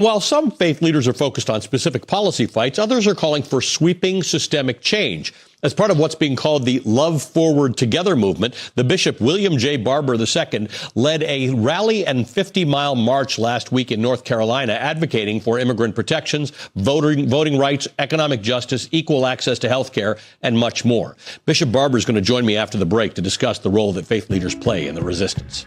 While some faith leaders are focused on specific policy fights, others are calling for sweeping systemic change. As part of what's being called the Love Forward Together movement, the Bishop William J. Barber II led a rally and 50-mile march last week in North Carolina advocating for immigrant protections, voting rights, economic justice, equal access to health care, and much more. Bishop Barber is going to join me after the break to discuss the role that faith leaders play in the resistance.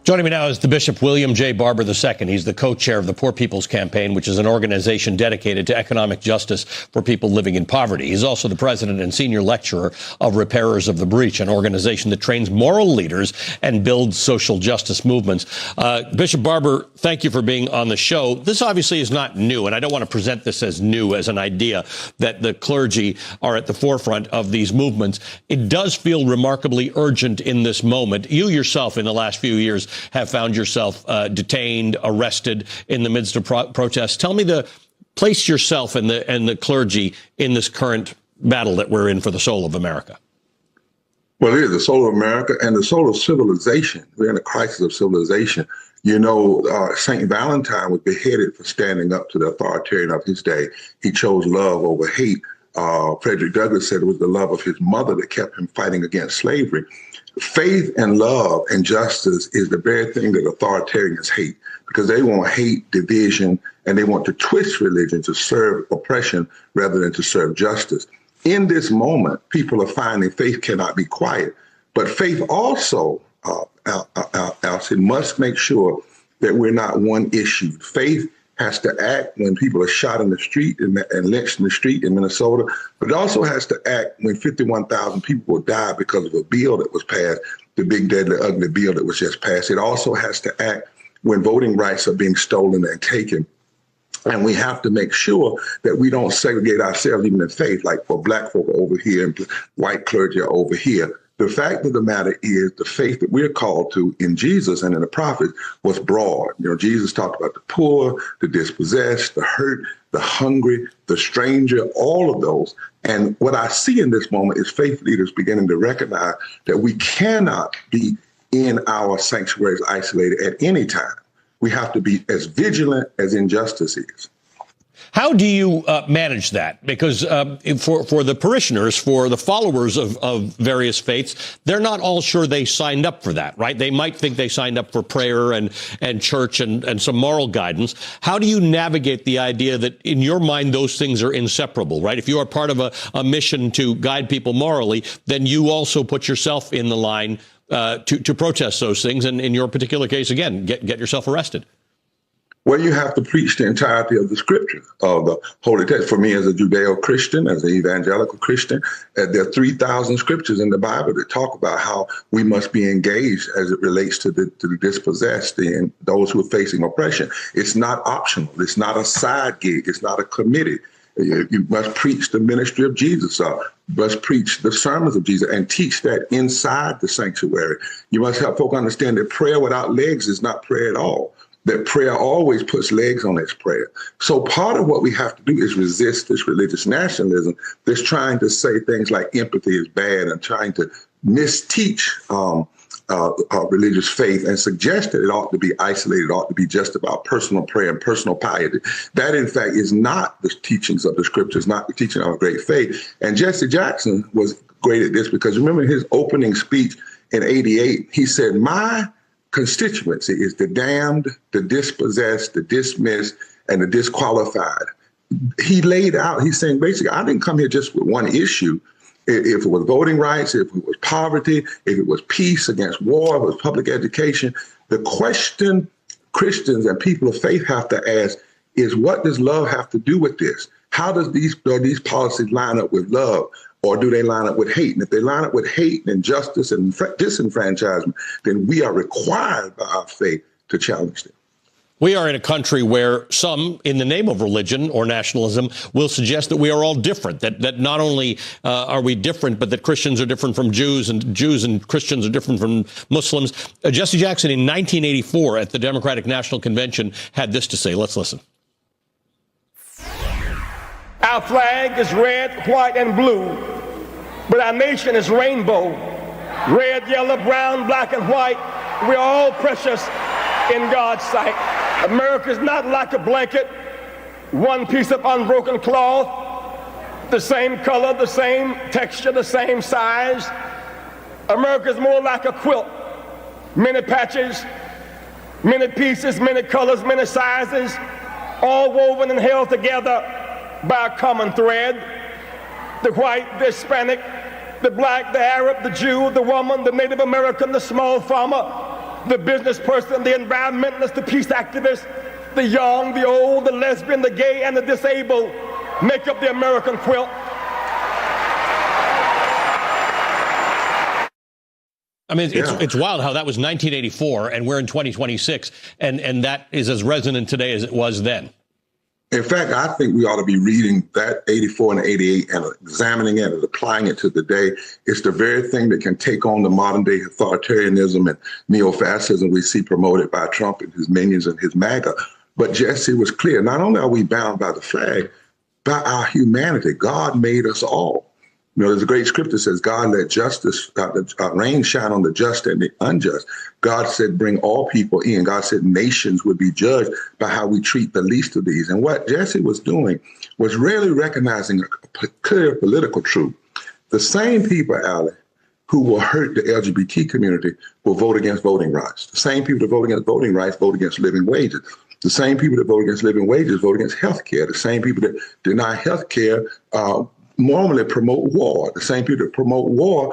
Joining me now is the Bishop William J. Barber II. He's the co-chair of the Poor People's Campaign, which is an organization dedicated to economic justice for people living in poverty. He's also the president and senior lecturer of Repairers of the Breach, an organization that trains moral leaders and builds social justice movements. Bishop Barber, thank you for being on the show. This obviously is not new, and I don't want to present this as new, as an idea that the clergy are at the forefront of these movements. It does feel remarkably urgent in this moment. You yourself, in the last few years, have found yourself detained, arrested in the midst of protests. Tell me place yourself and the clergy in this current battle that we're in for the soul of America. Well, it is the soul of America and the soul of civilization. We're in a crisis of civilization. You know, St. Valentine was beheaded for standing up to the authoritarian of his day. He chose love over hate. Frederick Douglass said it was the love of his mother that kept him fighting against slavery. Faith and love and justice is the very thing that authoritarians hate, because they want hate, division, and they want to twist religion to serve oppression rather than to serve justice. In this moment, people are finding faith cannot be quiet, but faith also, Alcid, must make sure that we're not one-issued. Faith has to act when people are shot in the street and lynched in the street in Minnesota, but it also has to act when 51,000 people will die because of a bill that was passed, the big, deadly, ugly bill that was just passed. It also has to act when voting rights are being stolen and taken. And we have to make sure that we don't segregate ourselves even in faith, like for black folk over here and white clergy are over here. The fact of the matter is the faith that we're called to in Jesus and in the prophets was broad. You know, Jesus talked about the poor, the dispossessed, the hurt, the hungry, the stranger, all of those. And what I see in this moment is faith leaders beginning to recognize that we cannot be in our sanctuaries isolated at any time. We have to be as vigilant as injustice is. How do you manage that? Because for the parishioners, for the followers of various faiths, they're not all sure they signed up for that, right? They might think they signed up for prayer and church and some moral guidance. How do you navigate the idea that in your mind those things are inseparable, right? If you are part of a mission to guide people morally, then you also put yourself in the line to protest those things. And in your particular case, again, get yourself arrested. Well, you have to preach the entirety of the scripture, of the Holy Text. For me, as a Judeo-Christian, as an evangelical Christian, there are 3,000 scriptures in the Bible that talk about how we must be engaged as it relates to the dispossessed and those who are facing oppression. It's not optional. It's not a side gig. It's not a committee. You must preach the ministry of Jesus. You must preach the sermons of Jesus and teach that inside the sanctuary. You must help folk understand that prayer without legs is not prayer at all. That prayer always puts legs on its prayer. So part of what we have to do is resist this religious nationalism that's trying to say things like empathy is bad and trying to misteach religious faith and suggest that it ought to be isolated, ought to be just about personal prayer and personal piety. That, in fact, is not the teachings of the scriptures, not the teaching of a great faith. And Jesse Jackson was great at this because remember his opening speech in '88, he said, my constituency is the damned, the dispossessed, the dismissed, and the disqualified. He laid out, he's saying, basically, I didn't come here just with one issue. If it was voting rights, if it was poverty, if it was peace against war, if it was public education, the question Christians and people of faith have to ask is, what does love have to do with this? How does these policies line up with love? Or do they line up with hate? And if they line up with hate and injustice and disenfranchisement, then we are required by our faith to challenge them. We are in a country where some, in the name of religion or nationalism, will suggest that we are all different, that not only are we different, but that Christians are different from Jews and Christians are different from Muslims. Jesse Jackson in 1984 at the Democratic National Convention had this to say. Let's listen. Our flag is red, white, and blue, but our nation is rainbow. Red, yellow, brown, black, and white. We're all precious in God's sight. America is not like a blanket, one piece of unbroken cloth, the same color, the same texture, the same size. America is more like a quilt, many patches, many pieces, many colors, many sizes, all woven and held together by a common thread. The white, the Hispanic, the black, the Arab, the Jew, the woman, the Native American, the small farmer, the business person, the environmentalist, the peace activist, the young, the old, the lesbian, the gay, and the disabled make up the American quilt. I mean, it's wild how that was 1984 and we're in 2026, and that is as resonant today as it was then. In fact, I think we ought to be reading that 84 and 88 and examining it and applying it to the day. It's the very thing that can take on the modern day authoritarianism and neo-fascism we see promoted by Trump and his minions and his MAGA. But Jesse was clear. Not only are we bound by the flag, by our humanity. God made us all. You know, there's a great scripture that says, God let justice, rain shine on the just and the unjust. God said, bring all people in. God said nations would be judged by how we treat the least of these. And what Jesse was doing was really recognizing a clear political truth. The same people, Allie, who will hurt the LGBT community will vote against voting rights. The same people that vote against voting rights vote against living wages. The same people that vote against living wages vote against health care. The same people that deny health care normally promote war. The same people that promote war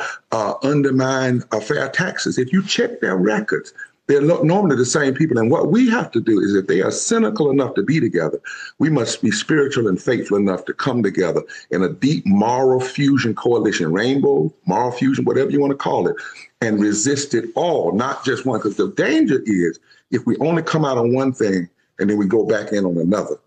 undermine fair taxes. If you check their records, they're normally the same people. And what we have to do is, if they are cynical enough to be together, we must be spiritual and faithful enough to come together in a deep moral fusion coalition, rainbow, moral fusion, whatever you want to call it, and resist it all, not just one. Because the danger is if we only come out on one thing and then we go back in on another.